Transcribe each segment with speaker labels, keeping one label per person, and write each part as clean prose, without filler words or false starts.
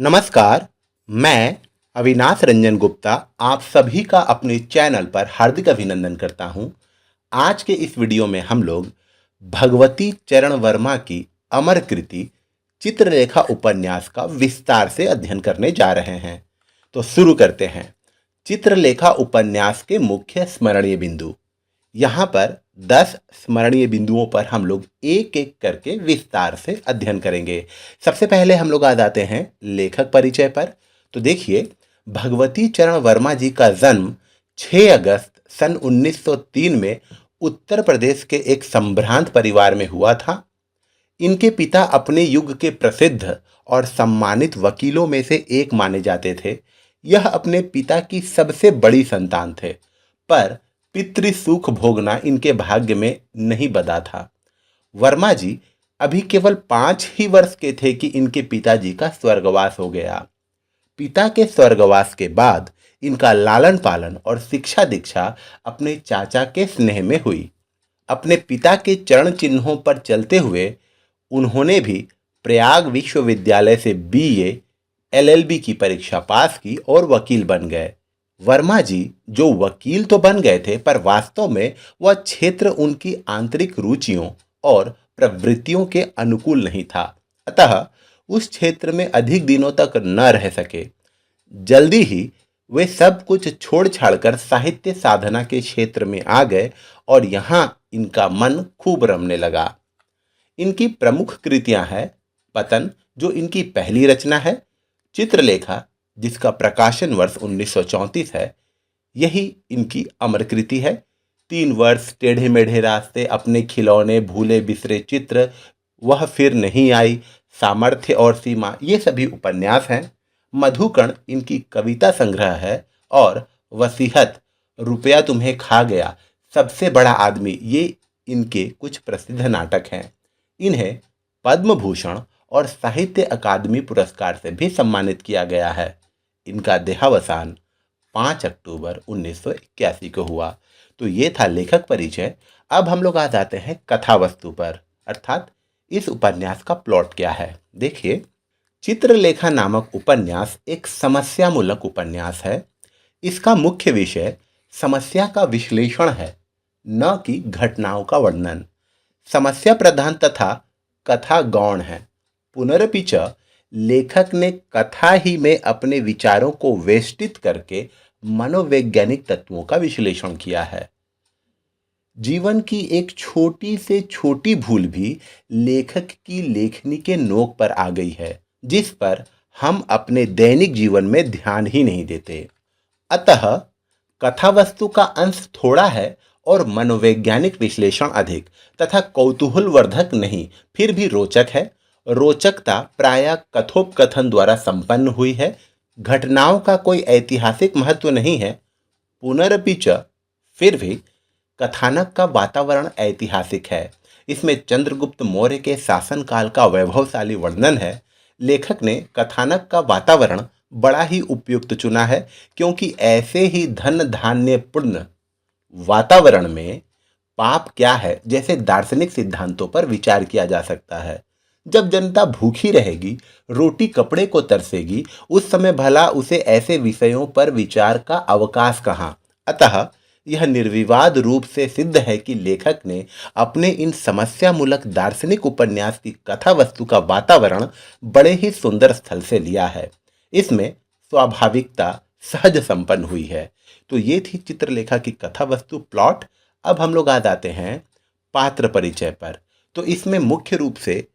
Speaker 1: नमस्कार। मैं अविनाश रंजन गुप्ता आप सभी का अपने चैनल पर हार्दिक अभिनंदन करता हूं। आज के इस वीडियो में हम लोग भगवती चरण वर्मा की अमर कृति चित्रलेखा उपन्यास का विस्तार से अध्ययन करने जा रहे हैं। तो शुरू करते हैं। चित्रलेखा उपन्यास के मुख्य स्मरणीय बिंदु। यहाँ पर 10 स्मरणीय बिंदुओं पर हम लोग एक एक करके विस्तार से अध्ययन करेंगे। सबसे पहले हम लोग आ जाते हैं लेखक परिचय पर। तो देखिए, भगवती चरण वर्मा जी का जन्म 6 अगस्त सन 1903 में उत्तर प्रदेश के एक संभ्रांत परिवार में हुआ था। इनके पिता अपने युग के प्रसिद्ध और सम्मानित वकीलों में से एक माने जाते थे। यह अपने पिता की सबसे बड़ी संतान थे, पर पितृसुख भोगना इनके भाग्य में नहीं बंधा था। वर्मा जी अभी केवल 5 ही वर्ष के थे कि इनके पिताजी का स्वर्गवास हो गया। पिता के स्वर्गवास के बाद इनका लालन पालन और शिक्षा दीक्षा अपने चाचा के स्नेह में हुई। अपने पिता के चरण चिन्हों पर चलते हुए उन्होंने भी प्रयाग विश्वविद्यालय से बीए, एलएलबी की परीक्षा पास की और वकील बन गए। वर्मा जी जो वकील तो बन गए थे, पर वास्तव में वह क्षेत्र उनकी आंतरिक रुचियों और प्रवृत्तियों के अनुकूल नहीं था। अतः उस क्षेत्र में अधिक दिनों तक न रह सके। जल्दी ही वे सब कुछ छोड़ छाड़कर साहित्य साधना के क्षेत्र में आ गए और यहाँ इनका मन खूब रमने लगा। इनकी प्रमुख कृतियां हैं पतन, जो इनकी पहली रचना है, चित्रलेखा, जिसका प्रकाशन वर्ष 1934 है, यही इनकी अमर कृति है। 3 वर्ष, टेढ़े मेढ़े रास्ते, अपने खिलौने, भूले बिसरे चित्र, वह फिर नहीं आई, सामर्थ्य और सीमा, ये सभी उपन्यास हैं। मधुकण इनकी कविता संग्रह है और वसीहत, रुपया तुम्हें खा गया, सबसे बड़ा आदमी, ये इनके कुछ प्रसिद्ध नाटक हैं। इन्हें पद्म भूषण और साहित्य अकादमी पुरस्कार से भी सम्मानित किया गया है। इनका देहावसान 5 अक्टूबर 1981 को हुआ। तो ये था लेखक परिचय। अब हम लोग आ जाते हैं कथा वस्तु पर, अर्थात इस उपन्यास का प्लॉट क्या है। देखिए, चित्रलेखा नामक उपन्यास एक समस्यामूलक उपन्यास है। इसका मुख्य विषय समस्या का विश्लेषण है, न कि घटनाओं का वर्णन। समस्या प्रधान तथा कथा गौण है। पुनरपि च लेखक ने कथा ही में अपने विचारों को वेष्टित करके मनोवैज्ञानिक तत्वों का विश्लेषण किया है। जीवन की एक छोटी से छोटी भूल भी लेखक की लेखनी के नोक पर आ गई है, जिस पर हम अपने दैनिक जीवन में ध्यान ही नहीं देते। अतः कथा वस्तु का अंश थोड़ा है और मनोवैज्ञानिक विश्लेषण अधिक, तथा कौतूहलवर्धक नहीं, फिर भी रोचक है। रोचकता प्रायः कथोपकथन द्वारा संपन्न हुई है। घटनाओं का कोई ऐतिहासिक महत्व नहीं है। पुनरपि च, फिर भी कथानक का वातावरण ऐतिहासिक है। इसमें चंद्रगुप्त मौर्य के शासनकाल का वैभवशाली वर्णन है। लेखक ने कथानक का वातावरण बड़ा ही उपयुक्त चुना है, क्योंकि ऐसे ही धन धान्य पूर्ण वातावरण में पाप क्या है जैसे दार्शनिक सिद्धांतों पर विचार किया जा सकता है। जब जनता भूखी रहेगी, रोटी कपड़े को तरसेगी, उस समय भला उसे ऐसे विषयों पर विचार का अवकाश कहाँ। अतः यह निर्विवाद रूप से सिद्ध है कि लेखक ने अपने इन समस्यामूलक दार्शनिक उपन्यास की कथा वस्तु का वातावरण बड़े ही सुंदर स्थल से लिया है। इसमें स्वाभाविकता सहज संपन्न हुई है। तो ये थी चित्रलेखा की कथा वस्तु, प्लॉट। अब हम लोग आ जाते हैं पात्र परिचय पर। तो इसमें मुख्य रूप से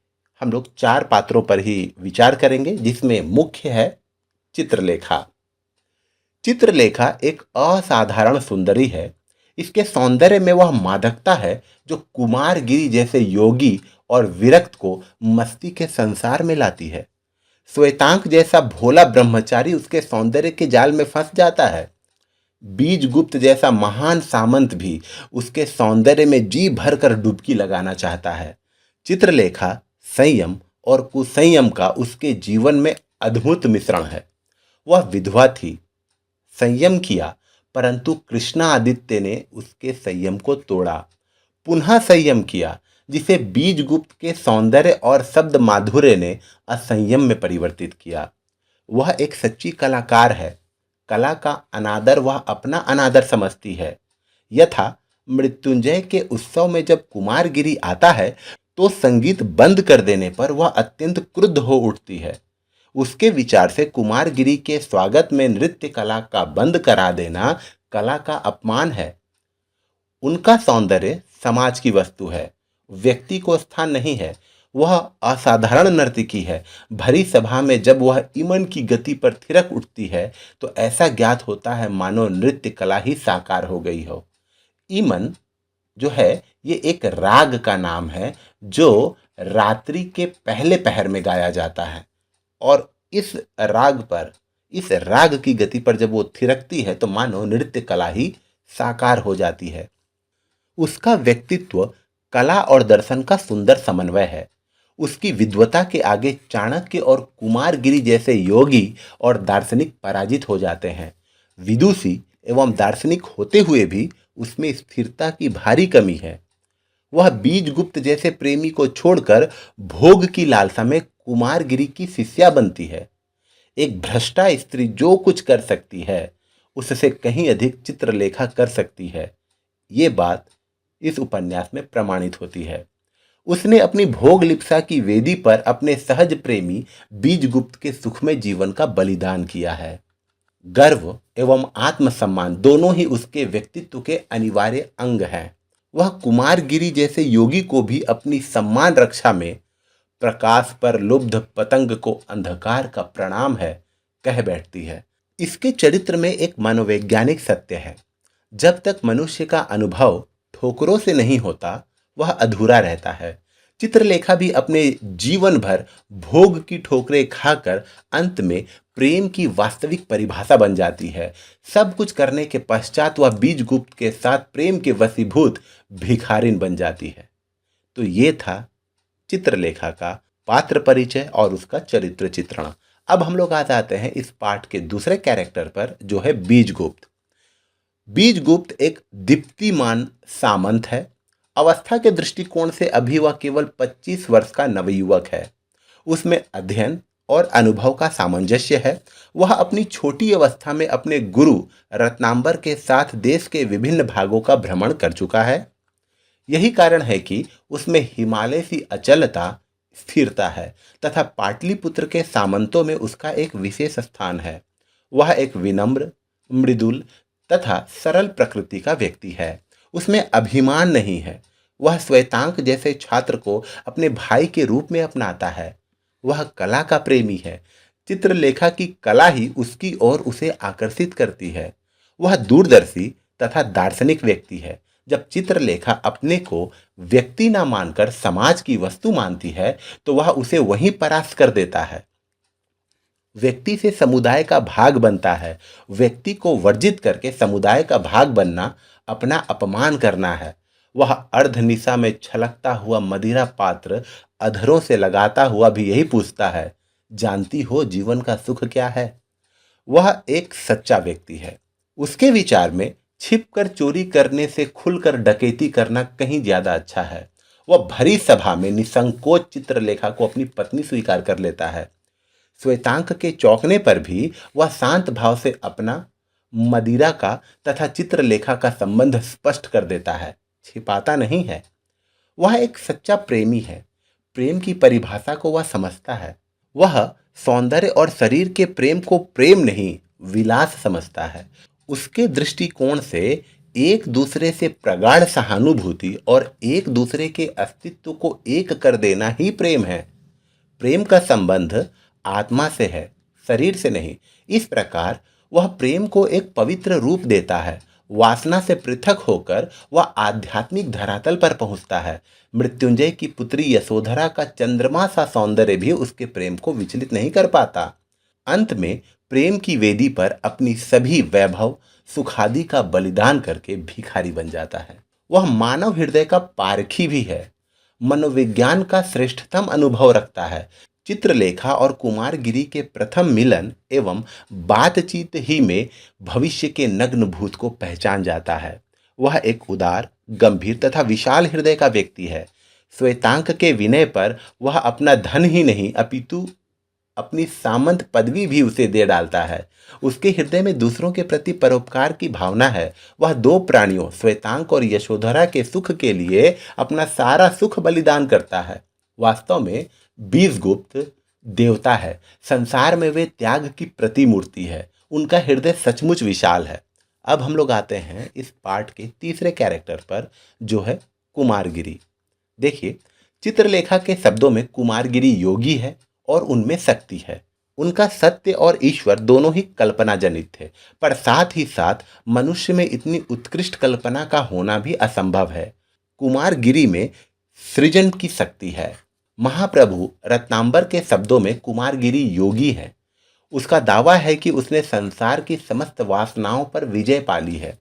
Speaker 1: हम लोग 4 पात्रों पर ही विचार करेंगे, जिसमें मुख्य है चित्रलेखा। चित्रलेखा एक असाधारण सुंदरी है। इसके सौंदर्य में वह मादकता है जो कुमारगिरी जैसे योगी और विरक्त को मस्ती के संसार में लाती है। श्वेतांक जैसा भोला ब्रह्मचारी उसके सौंदर्य के जाल में फंस जाता है। बीजगुप्त जैसा महान सामंत भी उसके सौंदर्य में जी भरकर डुबकी लगाना चाहता है। चित्रलेखा संयम और कुसंयम का उसके जीवन में अद्भुत मिश्रण है। वह विधवा थी, संयम किया, परंतु कृष्णादित्य ने उसके संयम को तोड़ा। पुनः संयम किया, जिसे बीजगुप्त के सौंदर्य और शब्द माधुर्य ने असंयम में परिवर्तित किया। वह एक सच्ची कलाकार है। कला का अनादर वह अपना अनादर समझती है। यथा मृत्युंजय के उत्सव में जब कुमारगिरी आता है तो संगीत बंद कर देने पर वह अत्यंत क्रुद्ध हो उठती है। उसके विचार से कुमारगिरी के स्वागत में नृत्य कला का बंद करा देना कला का अपमान है। उनका सौंदर्य समाज की वस्तु है, व्यक्ति को स्थान नहीं है। वह असाधारण नर्तकी है। भरी सभा में जब वह ईमन की गति पर थिरक उठती है तो ऐसा ज्ञात होता है मानो नृत्य कला ही साकार हो गई हो। ईमन जो है ये एक राग का नाम है जो रात्रि के पहले पहर में गाया जाता है, और इस राग की गति पर जब वो थिरकती है तो मानो नृत्य कला ही साकार हो जाती है। उसका व्यक्तित्व कला और दर्शन का सुंदर समन्वय है। उसकी विद्वता के आगे चाणक्य और कुमारगिरी जैसे योगी और दार्शनिक पराजित हो जाते हैं। विदुषी एवं दार्शनिक होते हुए भी उसमें स्थिरता की भारी कमी है। वह बीजगुप्त जैसे प्रेमी को छोड़कर भोग की लालसा में कुमारगिरी की शिष्या बनती है। एक भ्रष्टा स्त्री जो कुछ कर सकती है उससे कहीं अधिक चित्रलेखा कर सकती है। ये बात इस उपन्यास में प्रमाणित होती है। उसने अपनी भोग लिप्सा की वेदी पर अपने सहज प्रेमी बीजगुप्त के सुखमय जीवन का बलिदान किया है। गर्व एवं आत्मसम्मान दोनों ही उसके व्यक्तित्व के अनिवार्य अंग हैं। वह कुमारगिरी जैसे योगी को भी अपनी सम्मान रक्षा में प्रकाश पर लुब्ध पतंग को अंधकार का प्रणाम है कह बैठती है। इसके चरित्र में एक मनोवैज्ञानिक सत्य है। जब तक मनुष्य का अनुभव ठोकरों से नहीं होता वह अधूरा रहता है। चित्रलेखा भी अपने जीवन भर भोग की ठोकरें खाकर अंत में प्रेम की वास्तविक परिभाषा बन जाती है। सब कुछ करने के पश्चात वह बीजगुप्त के साथ प्रेम के वशीभूत भिखारिन बन जाती है। तो ये था चित्रलेखा का पात्र परिचय और उसका चरित्र चित्रण। अब हम लोग आ जाते हैं इस पाठ के दूसरे कैरेक्टर पर जो है बीजगुप्त। बीजगुप्त एक दीप्तिमान सामंत है। अवस्था के दृष्टिकोण से अभी वह केवल 25 वर्ष का नवयुवक है। उसमें अध्ययन और अनुभव का सामंजस्य है। वह अपनी छोटी अवस्था में अपने गुरु रत्नांबर के साथ देश के विभिन्न भागों का भ्रमण कर चुका है। यही कारण है कि उसमें हिमालय सी अचलता स्थिरता है तथा पाटलिपुत्र के सामंतों में उसका एक विशेष स्थान है। वह एक विनम्र, मृदुल तथा सरल प्रकृति का व्यक्ति है। उसमें अभिमान नहीं है। वह श्वेतांक जैसे छात्र को अपने भाई के रूप में अपनाता है। वह कला का प्रेमी है। चित्रलेखा की कला ही उसकी ओर उसे आकर्षित करती है। वह दूरदर्शी तथा दार्शनिक व्यक्ति है। जब चित्रलेखा अपने को व्यक्ति न मानकर समाज की वस्तु मानती है तो वह उसे वहीं परास्त कर देता है। व्यक्ति से समुदाय का भाग बनता है। व्यक्ति को वर्जित करके समुदाय का भाग बनना अपना अपमान करना है। वह अर्धनिशा में छलकता हुआ मदिरा पात्र अधरों से लगाता हुआ भी यही पूछता है, जानती हो जीवन का सुख क्या है? वह एक सच्चा व्यक्ति है। उसके विचार में छिपकर चोरी करने से खुलकर डकैती करना कहीं ज्यादा अच्छा है। वह भरी सभा में निसंकोच चित्रलेखा को अपनी पत्नी स्वीकार कर लेता है। श्वेतांक के चौंकने पर भी वह शांत भाव से अपना मदिरा का तथा चित्रलेखा का संबंध स्पष्ट कर देता है, छिपाता नहीं है। वह एक सच्चा प्रेमी है। प्रेम की परिभाषा को वह समझता है। वह सौंदर्य और शरीर के प्रेम को प्रेम नहीं, विलास समझता है। उसके दृष्टिकोण से एक दूसरे से प्रगाढ़ सहानुभूति और एक दूसरे के अस्तित्व को एक कर देना ही प्रेम है। प्रेम का संबंध आत्मा से है, शरीर से नहीं। इस प्रकार वह प्रेम को एक पवित्र रूप देता है। वासना से पृथक होकर वह आध्यात्मिक धरातल पर पहुंचता है। मृत्युंजय की पुत्री यशोधरा का चंद्रमा सा सौंदर्य भी उसके प्रेम को विचलित नहीं कर पाता। अंत में प्रेम की वेदी पर अपनी सभी वैभव सुखादि का बलिदान करके भिखारी बन जाता है। वह मानव हृदय का पारखी भी है। मनोविज्ञान का श्रेष्ठतम अनुभव रखता है। चित्रलेखा और कुमारगिरी के प्रथम मिलन एवं बातचीत ही में भविष्य के नग्न भूत को पहचान जाता है। वह एक उदार, गंभीर तथा विशाल हृदय का व्यक्ति है। श्वेतांक के विनय पर वह अपना धन ही नहीं अपितु अपनी सामंत पदवी भी उसे दे डालता है। उसके हृदय में दूसरों के प्रति परोपकार की भावना है। वह दो प्राणियों श्वेतांक और यशोधरा के सुख के लिए अपना सारा सुख बलिदान करता है। वास्तव में बीजगुप्त देवता है। संसार में वे त्याग की प्रतिमूर्ति है। उनका हृदय सचमुच विशाल है। अब हम लोग आते हैं इस पाठ के तीसरे कैरेक्टर पर, जो है कुमारगिरी। देखिए, चित्रलेखा के शब्दों में कुमारगिरी योगी है और उनमें शक्ति है। उनका सत्य और ईश्वर दोनों ही कल्पना जनित थे, पर साथ ही साथ मनुष्य में इतनी उत्कृष्ट कल्पना का होना भी असंभव है। कुमारगिरी में सृजन की शक्ति है। महाप्रभु रत्नांबर के शब्दों में कुमारगिरी योगी है। उसका दावा है कि उसने संसार की समस्त वासनाओं पर विजय पा ली है।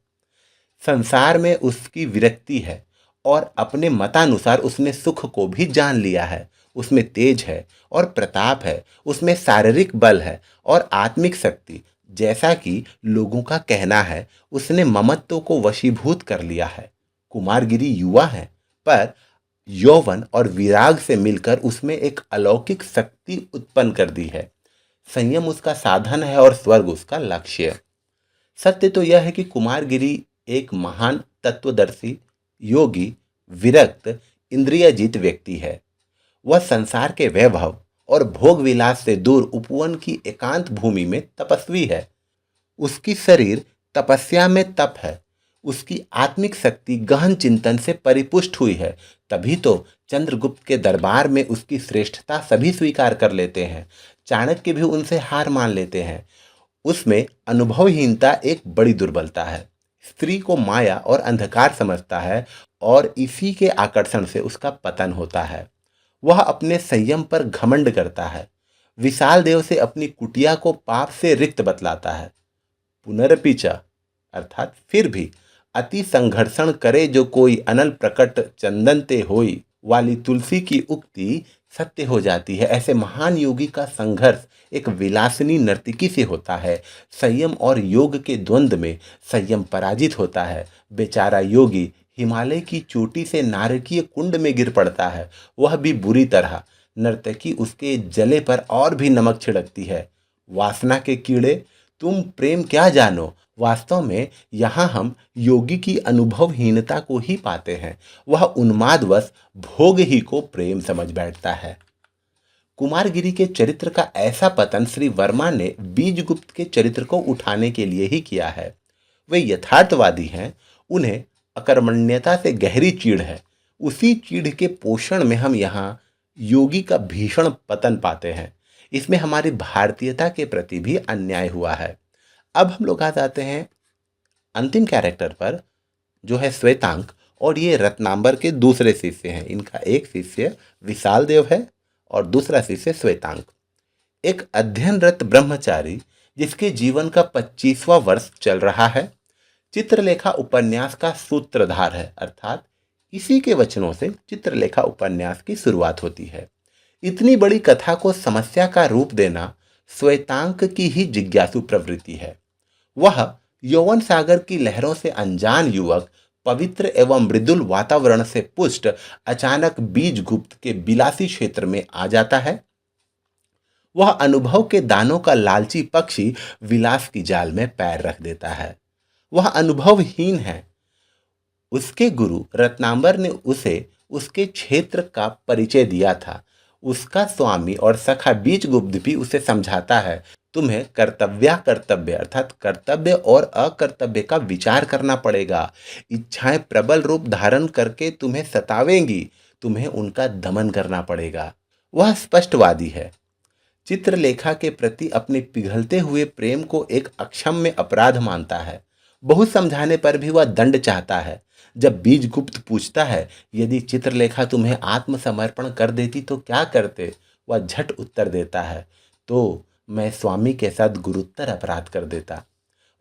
Speaker 1: संसार में उसकी विरक्ति है और अपने मतानुसार उसने सुख को भी जान लिया है। उसमें तेज है और प्रताप है। उसमें शारीरिक बल है और आत्मिक शक्ति। जैसा कि लोगों का कहना है, उसने ममत्व को वशीभूत कर लिया है। कुमारगिरी युवा है, पर यौवन और विराग से मिलकर उसमें एक अलौकिक शक्ति उत्पन्न कर दी है। संयम उसका साधन है और स्वर्ग उसका लक्ष्य। सत्य तो यह है कि कुमारगिरी एक महान तत्वदर्शी, योगी, विरक्त, इंद्रियजीत व्यक्ति है। वह संसार के वैभव और भोग विलास से दूर उपवन की एकांत भूमि में तपस्वी है। उसकी शरीर तपस्या में तप है। उसकी आत्मिक शक्ति गहन चिंतन से परिपुष्ट हुई है। तभी तो चंद्रगुप्त के दरबार में उसकी श्रेष्ठता सभी स्वीकार कर लेते हैं। चाणक्य भी उनसे हार मान लेते हैं। उसमें अनुभवहीनता एक बड़ी दुर्बलता है। स्त्री को माया और अंधकार समझता है और इसी के आकर्षण से उसका पतन होता है। वह अपने संयम पर घमंड करता है। विशाल देव से अपनी कुटिया को पाप से रिक्त बतलाता है। पुनरपिचा अर्थात फिर भी अति संघर्षण करे जो कोई अनल प्रकट चंदनते होई वाली तुलसी की उक्ति सत्य हो जाती है। ऐसे महान योगी का संघर्ष एक विलासिनी नर्तकी से होता है। संयम और योग के द्वंद्व में संयम पराजित होता है। बेचारा योगी हिमालय की चोटी से नारकीय कुंड में गिर पड़ता है, वह भी बुरी तरह। नर्तकी उसके जले पर और भी नमक छिड़कती है। वासना के कीड़े, तुम प्रेम क्या जानो। वास्तव में यहाँ हम योगी की अनुभवहीनता को ही पाते हैं। वह उन्मादवश भोग ही को प्रेम समझ बैठता है। कुमारगिरी के चरित्र का ऐसा पतन श्री वर्मा ने बीजगुप्त के चरित्र को उठाने के लिए ही किया है। वे यथार्थवादी हैं। उन्हें अकर्मण्यता से गहरी चीड़ है। उसी चीड़ के पोषण में हम यहाँ योगी का भीषण पतन पाते हैं। इसमें हमारी भारतीयता के प्रति भी अन्याय हुआ है। अब हम लोग आ जाते हैं अंतिम कैरेक्टर पर, जो है श्वेतांक, और ये रत्नांबर के दूसरे शिष्य हैं। इनका एक शिष्य विशाल देव है और दूसरा शिष्य श्वेतांक। एक अध्ययनरत ब्रह्मचारी जिसके जीवन का 25वां वर्ष चल रहा है। चित्रलेखा उपन्यास का सूत्रधार है, अर्थात इसी के वचनों से चित्रलेखा उपन्यास की शुरुआत होती है। इतनी बड़ी कथा को समस्या का रूप देना श्वेतांक की ही जिज्ञासु प्रवृत्ति है। वह यौवन सागर की लहरों से अनजान युवक, पवित्र एवं मृदुल वातावरण से पुष्ट, अचानक बीजगुप्त के बिलासी क्षेत्र में आ जाता है। वह अनुभव के दानों का लालची पक्षी विलास की जाल में पैर रख देता है। वह अनुभवहीन है। उसके गुरु रत्नांबर ने उसे उसके क्षेत्र का परिचय दिया था। उसका स्वामी और सखा बीजगुप्त भी उसे समझाता है, तुम्हें कर्तव्य अर्थात कर्तव्य और अकर्तव्य का विचार करना पड़ेगा। इच्छाएं प्रबल रूप धारण करके तुम्हें सतावेंगी, तुम्हें उनका दमन करना पड़ेगा। वह स्पष्टवादी है। चित्रलेखा के प्रति अपने पिघलते हुए प्रेम को एक अक्षम्य अपराध मानता है। बहुत समझाने पर भी वह दंड चाहता है। जब बीजगुप्त पूछता है, यदि चित्रलेखा तुम्हें आत्मसमर्पण कर देती तो क्या करते, वह झट उत्तर देता है, तो मैं स्वामी के साथ गुरुतर अपराध कर देता।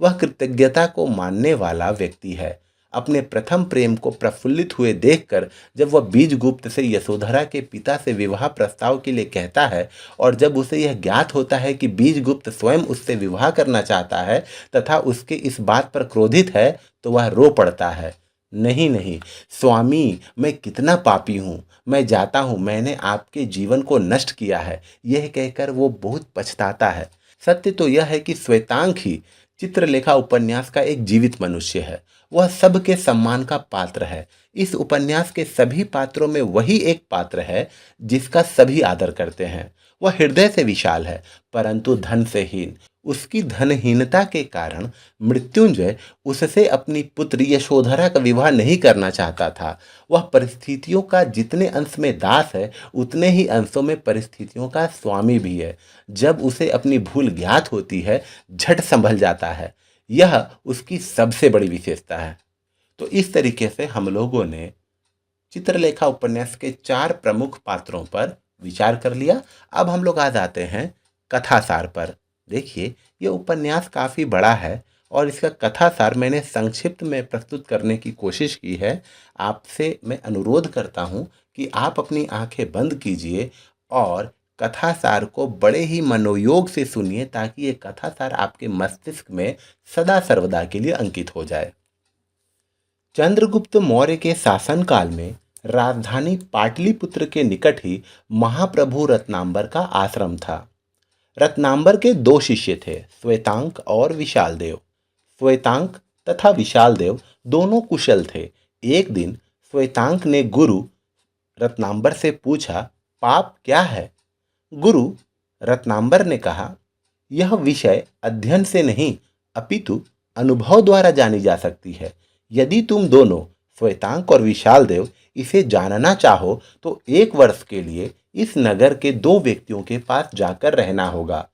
Speaker 1: वह कृतज्ञता को मानने वाला व्यक्ति है। अपने प्रथम प्रेम को प्रफुल्लित हुए देखकर जब वह बीजगुप्त से यशोधरा के पिता से विवाह प्रस्ताव के लिए कहता है और जब उसे यह ज्ञात होता है कि बीजगुप्त स्वयं उससे विवाह करना चाहता है तथा उसके इस बात पर क्रोधित है, तो वह रो पड़ता है। नहीं नहीं स्वामी, मैं कितना पापी हूँ, मैं जाता हूँ, मैंने आपके जीवन को नष्ट किया है। यह कहकर वो बहुत पछताता है। सत्य तो यह है कि श्वेतांक ही चित्रलेखा उपन्यास का एक जीवित मनुष्य है। वह सबके सम्मान का पात्र है। इस उपन्यास के सभी पात्रों में वही एक पात्र है जिसका सभी आदर करते हैं। वह हृदय से विशाल है, परंतु धन से हीन। उसकी धनहीनता के कारण मृत्युंजय उससे अपनी पुत्री यशोधरा का विवाह नहीं करना चाहता था। वह परिस्थितियों का जितने अंश में दास है, उतने ही अंशों में परिस्थितियों का स्वामी भी है। जब उसे अपनी भूल ज्ञात होती है, झट संभल जाता है। यह उसकी सबसे बड़ी विशेषता है। तो इस तरीके से हम लोगों ने चित्रलेखा उपन्यास के 4 प्रमुख पात्रों पर विचार कर लिया। अब हम लोग आ जाते हैं कथासार पर। देखिए, ये उपन्यास काफ़ी बड़ा है और इसका कथासार मैंने संक्षिप्त में प्रस्तुत करने की कोशिश की है। आपसे मैं अनुरोध करता हूँ कि आप अपनी आंखें बंद कीजिए और कथासार को बड़े ही मनोयोग से सुनिए, ताकि ये कथासार आपके मस्तिष्क में सदा सर्वदा के लिए अंकित हो जाए। चंद्रगुप्त मौर्य के शासनकाल में राजधानी पाटलिपुत्र के निकट ही महाप्रभु रत्नांबर का आश्रम था। रत्नांबर के 2 शिष्य थे, श्वेतांक और विशालदेव। श्वेतांक तथा विशालदेव दोनों कुशल थे। एक दिन श्वेतांक ने गुरु रत्नांबर से पूछा, पाप क्या है? गुरु रत्नांबर ने कहा, यह विषय अध्ययन से नहीं अपितु अनुभव द्वारा जानी जा सकती है। यदि तुम दोनों श्वेतांक और विशालदेव इसे जानना चाहो तो 1 वर्ष के लिए इस नगर के 2 व्यक्तियों के पास जाकर रहना होगा।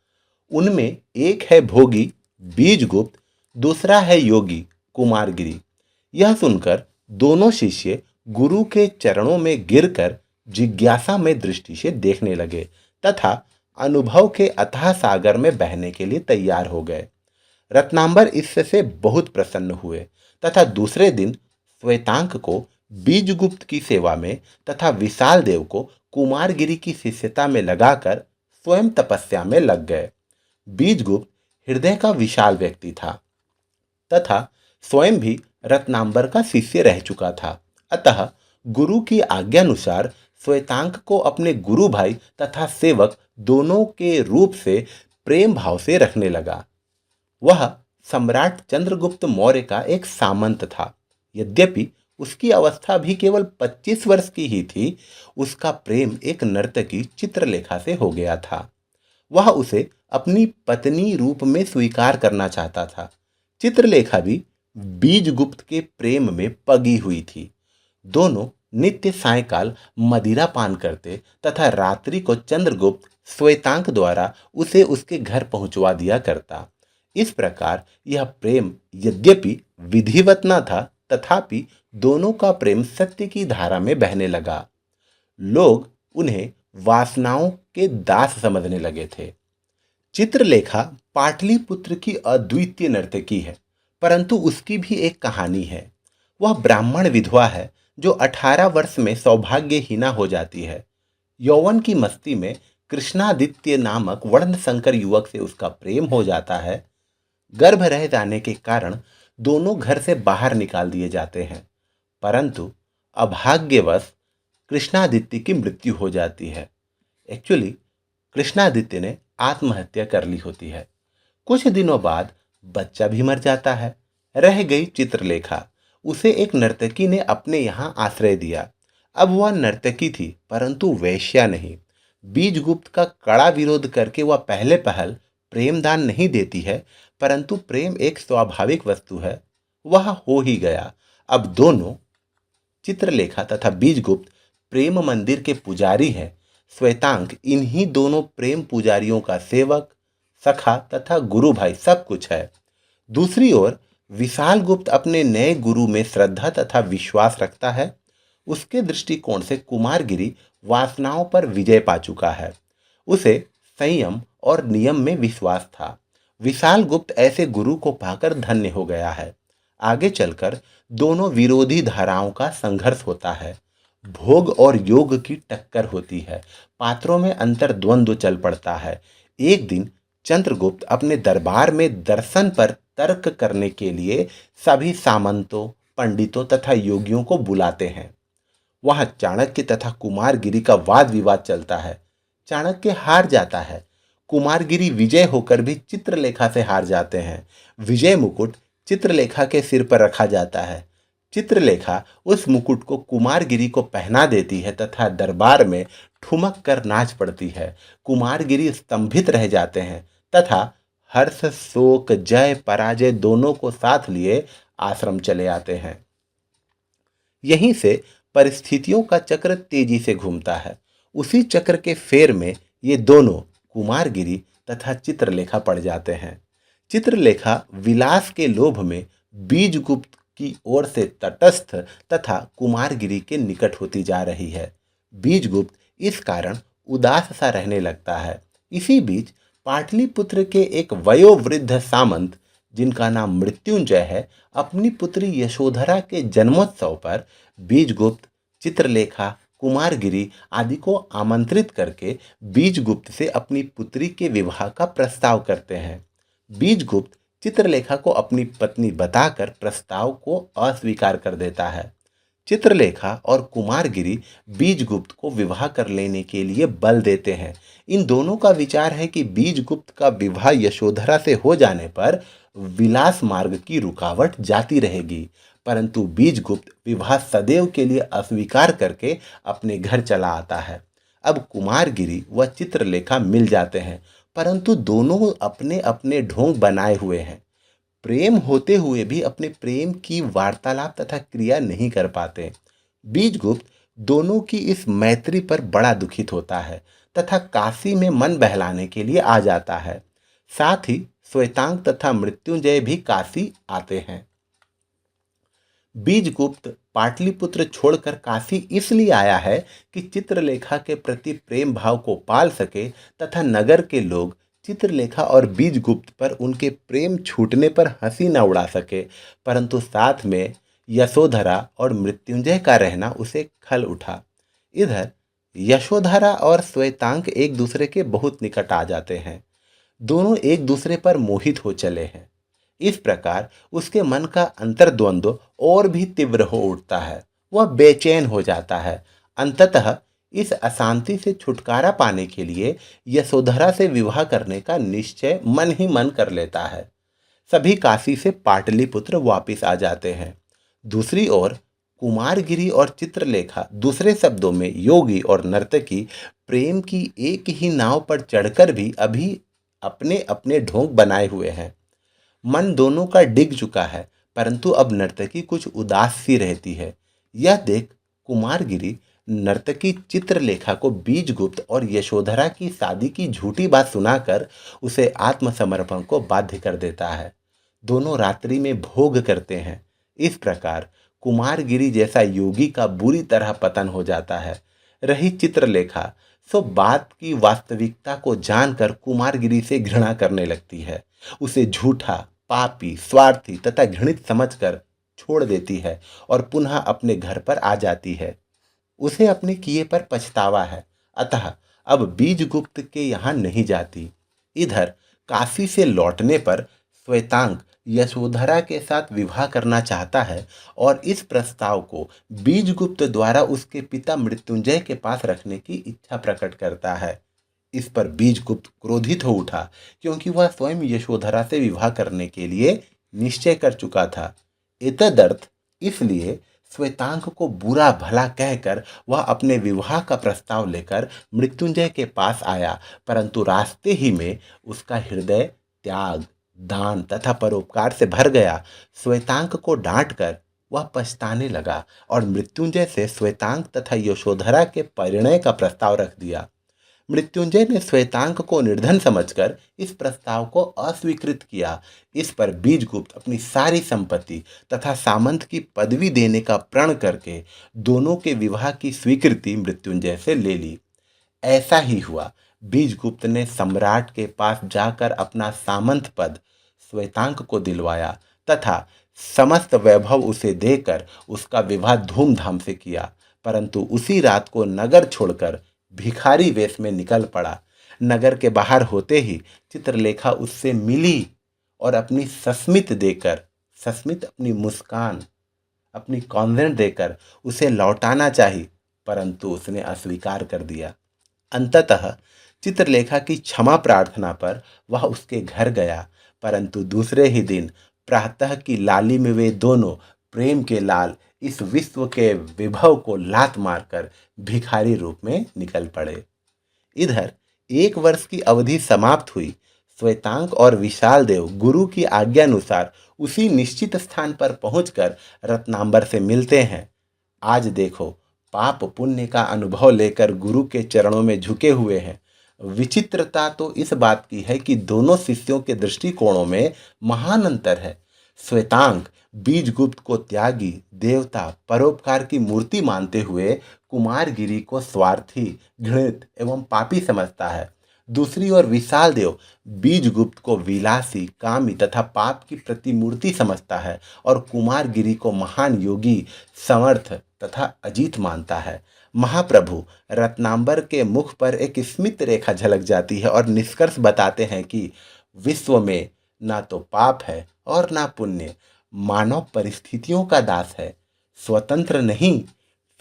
Speaker 1: उनमें एक है भोगी बीजगुप्त, दूसरा है योगी कुमारगिरी। यह सुनकर दोनों शिष्य गुरु के चरणों में गिरकर जिज्ञासा में दृष्टि से देखने लगे तथा अनुभव के अथाह सागर में बहने के लिए तैयार हो गए। रत्नांबर इससे बहुत प्रसन्न हुए तथा दूसरे दिन श्वेतांक को बीजगुप्त की सेवा में तथा विशालदेव को कुमारगिरी की शिष्यता में लगाकर स्वयं तपस्या में लग गए। बीजगुप्त हृदय का विशाल व्यक्ति था तथा स्वयं भी रत्नांबर का शिष्य रह चुका था। अतः गुरु की आज्ञानुसार श्वेतांक को अपने गुरु भाई तथा सेवक दोनों के रूप से प्रेम भाव से रखने लगा। वह सम्राट चंद्रगुप्त मौर्य का एक सामंत था। यद्यपि उसकी अवस्था भी केवल 25 वर्ष की ही थी, उसका प्रेम एक नर्तकी चित्रलेखा से हो गया था। वह उसे अपनी पत्नी रूप में स्वीकार करना चाहता था। चित्रलेखा भी बीजगुप्त के प्रेम में पगी हुई थी। दोनों नित्य सायंकाल मदिरा पान करते तथा रात्रि को चंद्रगुप्त श्वेतांक द्वारा उसे उसके घर पहुंचवा दिया करता। इस प्रकार यह प्रेम यद्यपि विधिवत न था, तथापि दोनों का प्रेम सत्य की धारा में बहने लगा। लोग उन्हें वासनाओं के दास समझने लगे थे। चित्रलेखा पाटलिपुत्र की अद्वितीय नर्तकी है, परंतु उसकी भी एक कहानी है। वह ब्राह्मण विधवा है जो 18 वर्ष में सौभाग्यहीना हो जाती है। यौवन की मस्ती में कृष्णादित्य नामक वर्णशंकर युवक से उसका प्रेम हो जाता है। गर्भ रह जाने के कारण दोनों घर से बाहर निकाल दिए जाते हैं, परंतु अभाग्यवश कृष्णादित्य की मृत्यु हो जाती है। एक्चुअली कृष्णादित्य ने आत्महत्या कर ली होती है। कुछ दिनों बाद बच्चा भी मर जाता है। रह गई चित्रलेखा। उसे एक नर्तकी ने अपने यहाँ आश्रय दिया। अब वह नर्तकी थी, परंतु वेश्या नहीं। बीजगुप्त का कड़ा विरोध करके वह पहले पहल प्रेमदान नहीं देती है, परंतु प्रेम एक स्वाभाविक वस्तु है, वह हो ही गया। अब दोनों चित्रलेखा तथा बीजगुप्त प्रेम मंदिर के पुजारी हैं। श्वेतांक इन्हीं दोनों प्रेम पुजारियों का सेवक, सखा तथा गुरु भाई सब कुछ है। दूसरी ओर विशालगुप्त अपने नए गुरु में श्रद्धा तथा विश्वास रखता है। उसके दृष्टिकोण से कुमारगिरी वासनाओं पर विजय पा चुका है। उसे संयम और नियम में विश्वास था। विशालगुप्त ऐसे गुरु को पाकर धन्य हो गया है। आगे चलकर दोनों विरोधी धाराओं का संघर्ष होता है। भोग और योग की टक्कर होती है। पात्रों में अंतर्द्वंद्व चल पड़ता है। एक दिन चंद्रगुप्त अपने दरबार में दर्शन पर तर्क करने के लिए सभी सामंतों, पंडितों तथा योगियों को बुलाते हैं। वहां चाणक्य तथा कुमारगिरी का वाद विवाद चलता है। चाणक्य हार जाता है। कुमारगिरी विजय होकर भी चित्रलेखा से हार जाते हैं। विजय मुकुट चित्रलेखा के सिर पर रखा जाता है। चित्रलेखा उस मुकुट को कुमारगिरी को पहना देती है तथा दरबार में ठुमक कर नाच पड़ती है। कुमारगिरी स्तंभित रह जाते हैं तथा हर्ष, शोक, जय, पराजय दोनों को साथ लिए आश्रम चले आते हैं। यहीं से परिस्थितियों का चक्र तेजी से घूमता है। उसी चक्र के फेर में ये दोनों कुमारगिरी तथा चित्रलेखा पड़ जाते हैं। चित्रलेखा विलास के लोभ में बीजगुप्त की ओर से तटस्थ तथा कुमारगिरी के निकट होती जा रही है। बीजगुप्त इस कारण उदास सा रहने लगता है। इसी बीच पाटलिपुत्र के एक वयोवृद्ध सामंत जिनका नाम मृत्युंजय है, अपनी पुत्री यशोधरा के जन्मोत्सव पर बीजगुप्त, चित्रलेखा, कुमारगिरी आदि को आमंत्रित करके बीजगुप्त से अपनी पुत्री के विवाह का प्रस्ताव करते हैं। बीजगुप्त चित्रलेखा को अपनी पत्नी बताकर प्रस्ताव को अस्वीकार कर देता है। चित्रलेखा और कुमारगिरी बीजगुप्त को विवाह कर लेने के लिए बल देते हैं। इन दोनों का विचार है कि बीजगुप्त का विवाह यशोधरा से हो जाने पर विलास मार्ग की रुकावट जाती रहेगी, परंतु बीजगुप्त विवाह सदैव के लिए अस्वीकार करके अपने घर चला आता है। अब कुमारगिरी व चित्रलेखा मिल जाते हैं, परंतु दोनों अपने अपने ढोंग बनाए हुए हैं। प्रेम होते हुए भी अपने प्रेम की वार्तालाप तथा क्रिया नहीं कर पाते। बीजगुप्त दोनों की इस मैत्री पर बड़ा दुखित होता है तथा काशी में मन बहलाने के लिए आ जाता है। साथ ही श्वेतांग तथा मृत्युंजय भी काशी आते हैं। बीजगुप्त पाटलिपुत्र छोड़कर काशी इसलिए आया है कि चित्रलेखा के प्रति प्रेम भाव को पाल सके तथा नगर के लोग चित्रलेखा और बीजगुप्त पर उनके प्रेम छूटने पर हंसी न उड़ा सके, परंतु साथ में यशोधरा और मृत्युंजय का रहना उसे खल उठा। इधर यशोधरा और श्वेतांक एक दूसरे के बहुत निकट आ जाते हैं। दोनों एक दूसरे पर मोहित हो चले हैं। इस प्रकार उसके मन का अंतर्द्वंद्व और भी तीव्र हो उठता है। वह बेचैन हो जाता है। अंततः इस अशांति से छुटकारा पाने के लिए यशोधरा से विवाह करने का निश्चय मन ही मन कर लेता है। सभी काशी से पाटलिपुत्र वापिस आ जाते हैं। दूसरी ओर कुमारगिरी और चित्रलेखा, दूसरे शब्दों में योगी और नर्तकी, प्रेम की एक ही नाव पर चढ़कर भी अभी अपने अपने ढोंग बनाए हुए हैं। मन दोनों का डिग चुका है, परंतु अब नर्तकी कुछ उदास सी रहती है। यह देख कुमारगिरी नर्तकी चित्रलेखा को बीजगुप्त और यशोधरा की शादी की झूठी बात सुनाकर उसे आत्मसमर्पण को बाध्य कर देता है। दोनों रात्रि में भोग करते हैं। इस प्रकार कुमारगिरी जैसा योगी का बुरी तरह पतन हो जाता है। रही चित्रलेखा, सो बात की वास्तविकता को जानकर कुमारगिरी से घृणा करने लगती है। उसे झूठा, पापी, स्वार्थी तथा घृणित समझकर छोड़ देती है और पुनः अपने घर पर आ जाती है। उसे अपने किए पर पछतावा है, अतः अब बीजगुप्त के यहाँ नहीं जाती। इधर काशी से लौटने पर श्वेतांक यशोधरा के साथ विवाह करना चाहता है और इस प्रस्ताव को बीजगुप्त द्वारा उसके पिता मृत्युंजय के पास रखने की इच्छा प्रकट करता है। इस पर बीजगुप्त क्रोधित हो उठा, क्योंकि वह स्वयं यशोधरा से विवाह करने के लिए निश्चय कर चुका था। एतदर्थ इसलिए श्वेतांक को बुरा भला कहकर वह अपने विवाह का प्रस्ताव लेकर मृत्युंजय के पास आया, परंतु रास्ते ही में उसका हृदय त्याग, दान तथा परोपकार से भर गया। श्वेतांक को डांटकर वह पछताने लगा और मृत्युंजय से श्वेतांक तथा यशोधरा के परिणय का प्रस्ताव रख दिया। मृत्युंजय ने श्वेतांक को निर्धन समझकर इस प्रस्ताव को अस्वीकृत किया। इस पर बीजगुप्त अपनी सारी संपत्ति तथा सामंत की पदवी देने का प्रण करके दोनों के विवाह की स्वीकृति मृत्युंजय से ले ली। ऐसा ही हुआ। बीजगुप्त ने सम्राट के पास जाकर अपना सामंत पद श्वेतांक को दिलवाया तथा समस्त वैभव उसे देकर उसका विवाह धूमधाम से किया, परंतु उसी रात को नगर छोड़कर भिखारी वेश में निकल पड़ा। नगर के बाहर होते ही चित्रलेखा उससे मिली और अपनी सस्मित देकर, सस्मित अपनी मुस्कान, अपनी कॉन्वेंट देकर उसे लौटाना चाही, परंतु उसने अस्वीकार कर दिया। अंततः चित्रलेखा की क्षमा प्रार्थना पर वह उसके घर गया, परंतु दूसरे ही दिन प्रातः की लाली में वे दोनों प्रेम के लाल इस विश्व के विभव को लात मारकर भिखारी रूप में निकल पड़े। इधर 1 वर्ष की अवधि समाप्त हुई। श्वेतांक और विशाल देव गुरु की आज्ञानुसार उसी निश्चित स्थान पर पहुंचकर रत्नांबर से मिलते हैं। आज देखो, पाप पुण्य का अनुभव लेकर गुरु के चरणों में झुके हुए हैं। विचित्रता तो इस बात की है कि दोनों शिष्यों के दृष्टिकोणों में महान अंतर है। श्वेतांक बीजगुप्त को त्यागी, देवता, परोपकार की मूर्ति मानते हुए कुमारगिरी को स्वार्थी, घृणित एवं पापी समझता है। दूसरी ओर विशाल देव बीजगुप्त को विलासी, कामी तथा पाप की प्रतिमूर्ति समझता है और कुमारगिरी को महान योगी, समर्थ तथा अजीत मानता है। महाप्रभु रत्नांबर के मुख पर एक स्मित रेखा झलक जाती है और निष्कर्ष बताते हैं कि विश्व में ना तो पाप है और ना पुण्य, मानव परिस्थितियों का दास है, स्वतंत्र नहीं,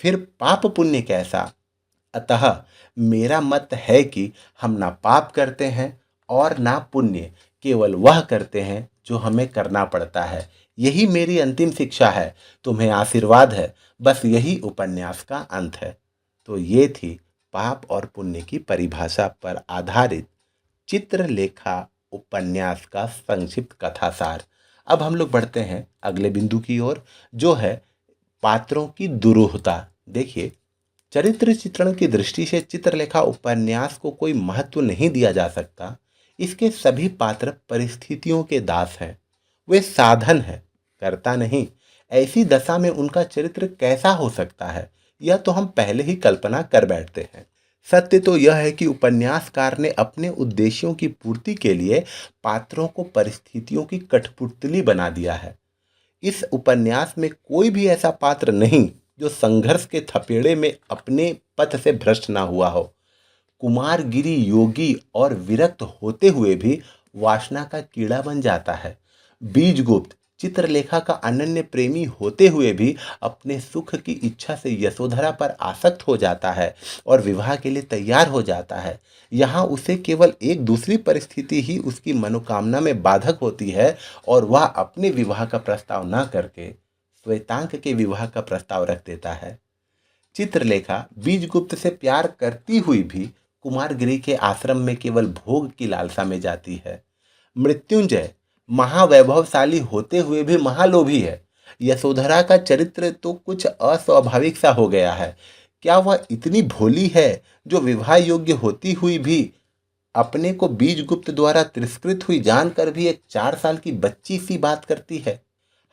Speaker 1: फिर पाप पुण्य कैसा। अतः मेरा मत है कि हम ना पाप करते हैं और ना पुण्य, केवल वह करते हैं जो हमें करना पड़ता है। यही मेरी अंतिम शिक्षा है। तुम्हें आशीर्वाद है। बस यही उपन्यास का अंत है। तो ये थी पाप और पुण्य की परिभाषा पर आधारित चित्रलेखा उपन्यास का संक्षिप्त कथासार। अब हम लोग बढ़ते हैं अगले बिंदु की ओर, जो है पात्रों की दुरूहता। देखिए, चरित्र चित्रण की दृष्टि से चित्रलेखा उपन्यास को कोई महत्व नहीं दिया जा सकता। इसके सभी पात्र परिस्थितियों के दास हैं। वे साधन हैं, कर्ता नहीं। ऐसी दशा में उनका चरित्र कैसा हो सकता है, यह तो हम पहले ही कल्पना कर बैठते हैं। सत्य तो यह है कि उपन्यासकार ने अपने उद्देश्यों की पूर्ति के लिए पात्रों को परिस्थितियों की कठपुतली बना दिया है। इस उपन्यास में कोई भी ऐसा पात्र नहीं जो संघर्ष के थपेड़े में अपने पथ से भ्रष्ट ना हुआ हो। कुमारगिरी योगी और विरक्त होते हुए भी वासना का कीड़ा बन जाता है। बीजगुप्त चित्रलेखा का अनन्य प्रेमी होते हुए भी अपने सुख की इच्छा से यशोधरा पर आसक्त हो जाता है और विवाह के लिए तैयार हो जाता है। यहाँ उसे केवल एक दूसरी परिस्थिति ही उसकी मनोकामना में बाधक होती है और वह अपने विवाह का प्रस्ताव न करके श्वेतांक के विवाह का प्रस्ताव रख देता है। चित्रलेखा बीजगुप्त से प्यार करती हुई भी कुमारगिरी के आश्रम में केवल भोग की लालसा में जाती है। मृत्युंजय महावैभवशाली होते हुए भी महालोभी है। यशोधरा का चरित्र तो कुछ अस्वाभाविक सा हो गया है। क्या वह इतनी भोली है जो विवाह योग्य होती हुई भी अपने को बीजगुप्त द्वारा तिरस्कृत हुई जानकर भी एक 4 साल की बच्ची सी बात करती है?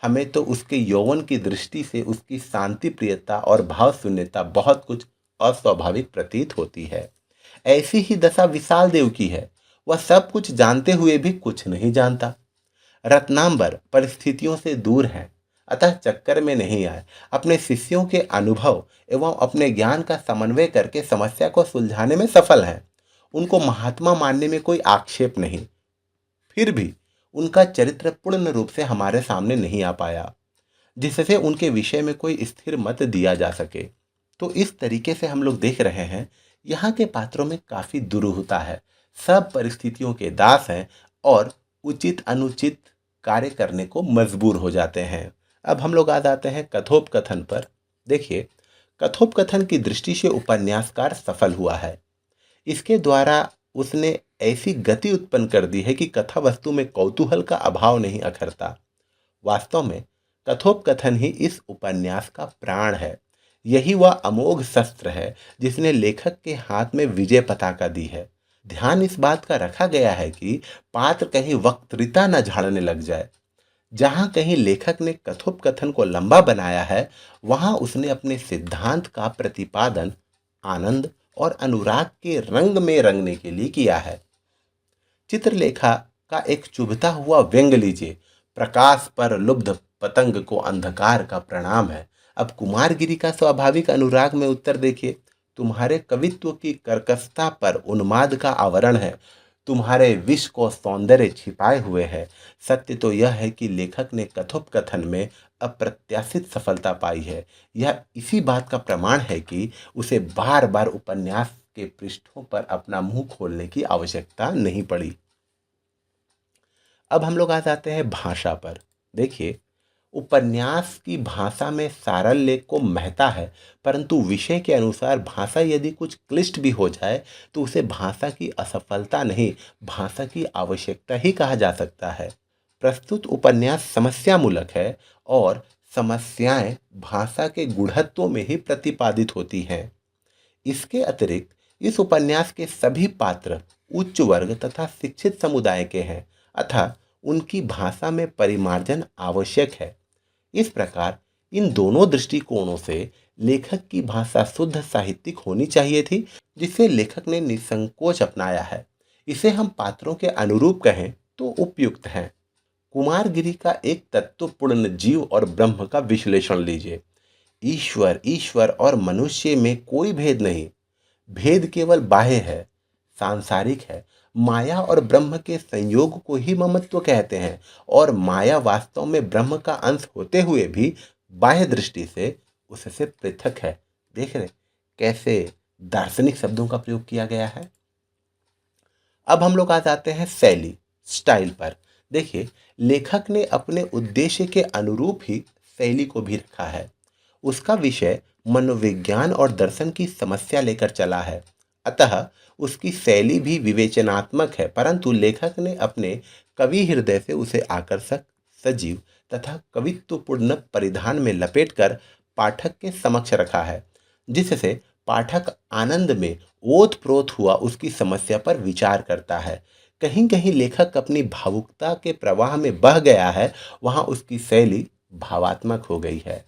Speaker 1: हमें तो उसके यौवन की दृष्टि से उसकी शांति प्रियता और भाव शून्यता बहुत कुछ अस्वाभाविक प्रतीत होती है। ऐसी ही दशा विशाल देव की है। वह सब कुछ जानते हुए भी कुछ नहीं जानता। रत्नांबर परिस्थितियों से दूर है, अतः चक्कर में नहीं आए। अपने शिष्यों के अनुभव एवं अपने ज्ञान का समन्वय करके समस्या को सुलझाने में सफल हैं। उनको महात्मा मानने में कोई आक्षेप नहीं। फिर भी उनका चरित्र पूर्ण रूप से हमारे सामने नहीं आ पाया, जिससे उनके विषय में कोई स्थिर मत दिया जा सके। तो इस तरीके से हम लोग देख रहे हैं, यहाँ के पात्रों में काफ़ी दुरूहता है। सब परिस्थितियों के दास हैं और उचित अनुचित कार्य करने को मजबूर हो जाते हैं। अब हम लोग आ जाते हैं कथोपकथन पर। देखिए, कथोपकथन की दृष्टि से उपन्यासकार सफल हुआ है। इसके द्वारा उसने ऐसी गति उत्पन्न कर दी है कि कथा वस्तु में कौतूहल का अभाव नहीं अखरता। वास्तव में कथोपकथन ही इस उपन्यास का प्राण है। यही वह अमोघ शस्त्र है जिसने लेखक के हाथ में विजय पताका दी है। ध्यान इस बात का रखा गया है कि पात्र कहीं वक्तृता न झाड़ने लग जाए। जहां कहीं लेखक ने कथोपकथन को लंबा बनाया है, वहां उसने अपने सिद्धांत का प्रतिपादन आनंद और अनुराग के रंग में रंगने के लिए किया है। चित्रलेखा का एक चुभता हुआ व्यंग लीजिए। प्रकाश पर लुब्ध पतंग को अंधकार का प्रणाम है। अब कुमारगिरी का स्वाभाविक अनुराग में उत्तर देखिए। तुम्हारे कवित्व की कर्कशता पर उन्माद का आवरण है। तुम्हारे विष को सौंदर्य छिपाए हुए है। सत्य तो यह है कि लेखक ने कथोपकथन में अप्रत्याशित सफलता पाई है। यह इसी बात का प्रमाण है कि उसे बार बार उपन्यास के पृष्ठों पर अपना मुंह खोलने की आवश्यकता नहीं पड़ी। अब हम लोग आ जाते हैं भाषा पर। देखिए, उपन्यास की भाषा में सारल्य को महता है, परंतु विषय के अनुसार भाषा यदि कुछ क्लिष्ट भी हो जाए तो उसे भाषा की असफलता नहीं, भाषा की आवश्यकता ही कहा जा सकता है। प्रस्तुत उपन्यास समस्यामूलक है और समस्याएं भाषा के गूढ़त्वों में ही प्रतिपादित होती हैं। इसके अतिरिक्त इस उपन्यास के सभी पात्र उच्च वर्ग तथा शिक्षित समुदाय के हैं, अतः उनकी भाषा में परिमार्जन आवश्यक है। इस प्रकार इन दोनों दृष्टिकोणों से लेखक की भाषा शुद्ध साहित्यिक होनी चाहिए थी, जिसे लेखक ने निसंकोच अपनाया है। इसे हम पात्रों के अनुरूप कहें तो उपयुक्त है। कुमारगिरी का एक तत्वपूर्ण जीव और ब्रह्म का विश्लेषण लीजिए। ईश्वर ईश्वर और मनुष्य में कोई भेद नहीं, भेद केवल बाह्य है, सांसारिक है। माया और ब्रह्म के संयोग को ही ममत्व कहते हैं और माया वास्तव में ब्रह्म का अंश होते हुए भी बाह्य दृष्टि से उससे पृथक है। देख रहे कैसे दार्शनिक शब्दों का प्रयोग किया गया है। अब हम लोग आ जाते हैं शैली, स्टाइल पर। देखिए, लेखक ने अपने उद्देश्य के अनुरूप ही शैली को भी रखा है। उसका विषय मनोविज्ञान और दर्शन की समस्या लेकर चला है, अतः उसकी शैली भी विवेचनात्मक है, परंतु लेखक ने अपने कवि हृदय से उसे आकर्षक, सजीव तथा कवित्वपूर्ण परिधान में लपेटकर पाठक के समक्ष रखा है, जिससे पाठक आनंद में ओत-प्रोत हुआ उसकी समस्या पर विचार करता है। कहीं कहीं लेखक अपनी भावुकता के प्रवाह में बह गया है, वहां उसकी शैली भावात्मक हो गई है।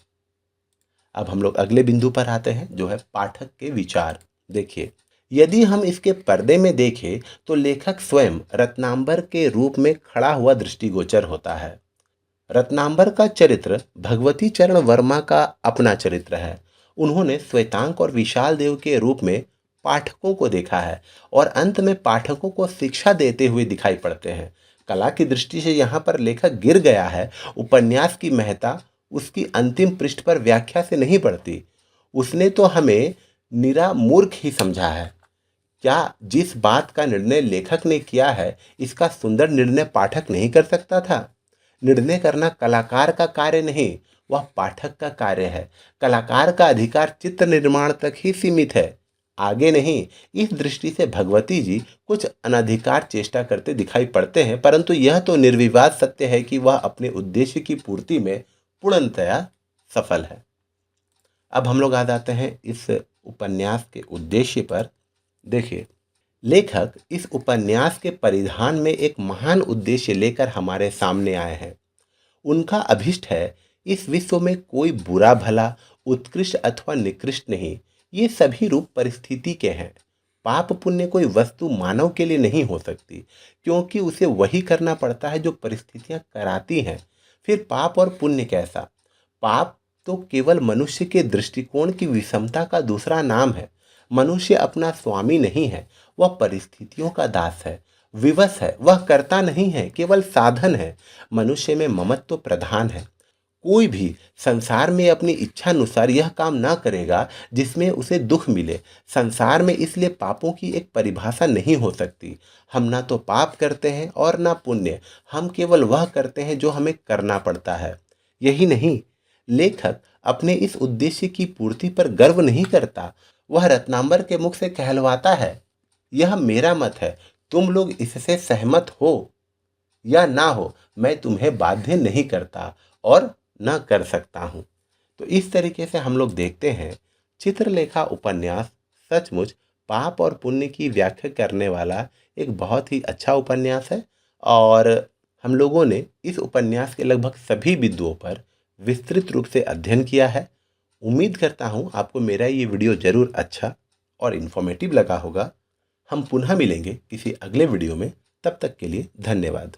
Speaker 1: अब हम लोग अगले बिंदु पर आते हैं, जो है पाठक के विचार। देखिए, यदि हम इसके पर्दे में देखें तो लेखक स्वयं रत्नांबर के रूप में खड़ा हुआ दृष्टिगोचर होता है। रत्नांबर का चरित्र भगवती चरण वर्मा का अपना चरित्र है। उन्होंने श्वेतांक और विशाल देव के रूप में पाठकों को देखा है और अंत में पाठकों को शिक्षा देते हुए दिखाई पड़ते हैं। कला की दृष्टि से यहाँ पर लेखक गिर गया है। उपन्यास की महत्ता उसकी अंतिम पृष्ठ पर व्याख्या से नहीं पड़ती। उसने तो हमें निरा मूर्ख ही समझा है। क्या जिस बात का निर्णय लेखक ने किया है, इसका सुंदर निर्णय पाठक नहीं कर सकता था? निर्णय करना कलाकार का कार्य नहीं, वह पाठक का कार्य है। कलाकार का अधिकार चित्र निर्माण तक ही सीमित है, आगे नहीं। इस दृष्टि से भगवती जी कुछ अनधिकार चेष्टा करते दिखाई पड़ते हैं, परंतु यह तो निर्विवाद सत्य है कि वह अपने उद्देश्य की पूर्ति में पूर्णतया सफल है। अब हम लोग आ जाते हैं इस उपन्यास के उद्देश्य पर। देखिए, लेखक इस उपन्यास के परिधान में एक महान उद्देश्य लेकर हमारे सामने आए हैं। उनका अभिष्ट है इस विश्व में कोई बुरा भला, उत्कृष्ट अथवा निकृष्ट नहीं, ये सभी रूप परिस्थिति के हैं। पाप पुण्य कोई वस्तु मानव के लिए नहीं हो सकती, क्योंकि उसे वही करना पड़ता है जो परिस्थितियां कराती हैं। फिर पाप और पुण्य कैसा? पाप तो केवल मनुष्य के दृष्टिकोण की विषमता का दूसरा नाम है। मनुष्य अपना स्वामी नहीं है, वह परिस्थितियों का दास है, विवश है, वह कर्ता नहीं है, केवल साधन है। मनुष्य में ममत्व प्रधान है। कोई भी संसार में अपनी इच्छा अनुसार यह काम ना करेगा जिसमें उसे दुख मिले। संसार में इसलिए पापों की एक परिभाषा नहीं हो सकती। हम ना तो पाप करते हैं और ना पुण्य, हम केवल वह करते हैं जो हमें करना पड़ता है। यही नहीं, लेखक अपने इस उद्देश्य की पूर्ति पर गर्व नहीं करता। वह रत्नांबर के मुख से कहलवाता है, यह मेरा मत है, तुम लोग इससे सहमत हो या ना हो, मैं तुम्हें बाध्य नहीं करता और न कर सकता हूँ। तो इस तरीके से हम लोग देखते हैं चित्रलेखा उपन्यास सचमुच पाप और पुण्य की व्याख्या करने वाला एक बहुत ही अच्छा उपन्यास है और हम लोगों ने इस उपन्यास के लगभग सभी बिंदुओं पर विस्तृत रूप से अध्ययन किया है। उम्मीद करता हूँ आपको मेरा ये वीडियो ज़रूर अच्छा और इन्फॉर्मेटिव लगा होगा। हम पुनः मिलेंगे किसी अगले वीडियो में, तब तक के लिए धन्यवाद।